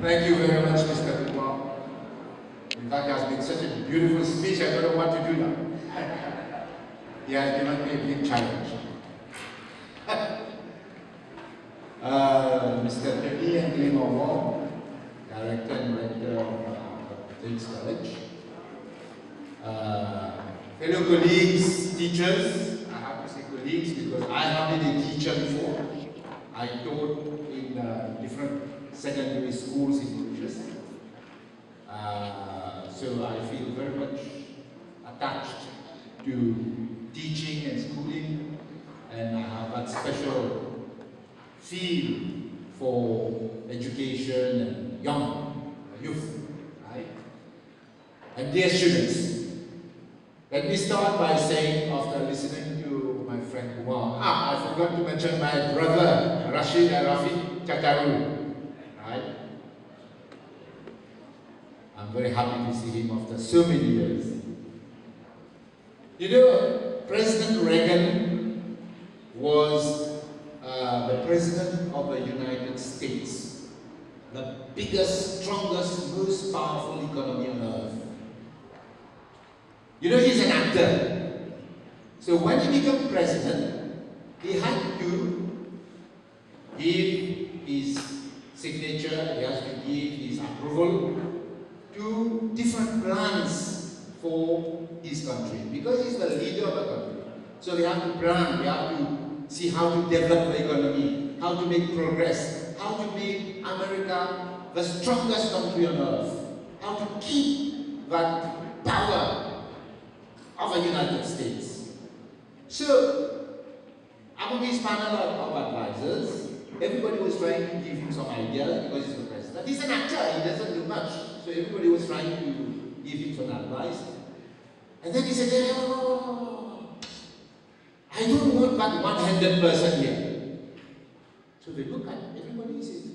Thank you very much, Mr. Kumar. In fact, it has been such a beautiful speech, I don't know what to do now. He has given me a big challenge. Mr. Kee and Kee Chong, Director and Director of Keats College. Fellow colleagues, teachers, I have to say colleagues because I have been a teacher before. I taught in different secondary schools in Mauritius. So I feel very much attached to teaching and schooling, and I have that special feel for education and young youth, right? And dear students, let me start by saying, after listening to my friend Kumar, I forgot to mention my brother Rashid and Rafi Chataru, right? I'm very happy to see him after so many years. You know, President Reagan was the President of the United States, the biggest, strongest, most powerful economy on earth. You know, he's an actor. So when he became president, he had to give his signature, he has to give his approval to different plans for his country, because he's the leader of the country. So we have to plan, we have to see how to develop the economy, how to make progress, how to make America the strongest country on earth, how to keep that power of the United States. So, among his panel of advisors, everybody was trying to give him some ideas because he's the president. He's an actor, he doesn't do much. So everybody was trying to give him some advice. And then he said, oh, I don't want that one-handed person here. So they look at everybody and says,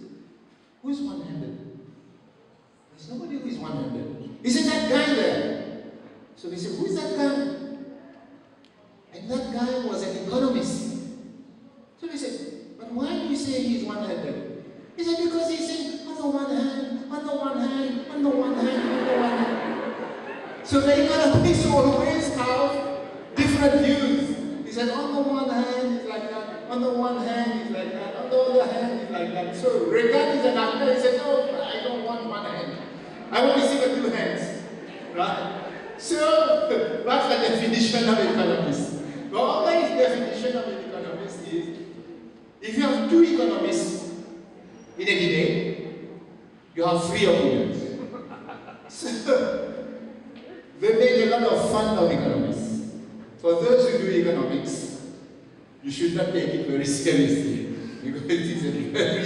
who is one-handed? There's nobody who is one-handed. He said, that guy there. So they said, who is that guy? And that guy was an economist. So they said, but why do you say he's one-handed? He said, because he said, on the one hand, on the one hand, on the one hand, on the one hand. So the economists always have different views. He said, on the one hand, it's like that. On the one hand, it's like that. On the other hand, it's like that. So Reagan is an actor. He said, no, I don't want one hand. I want to see the two hands. Right? So that's the definition of economists. The other definition of an economist is, if you have two economists in a debate, you have three opinions. So they make a lot of fun of economists. For those who do economics, you should not take it very seriously because it is a very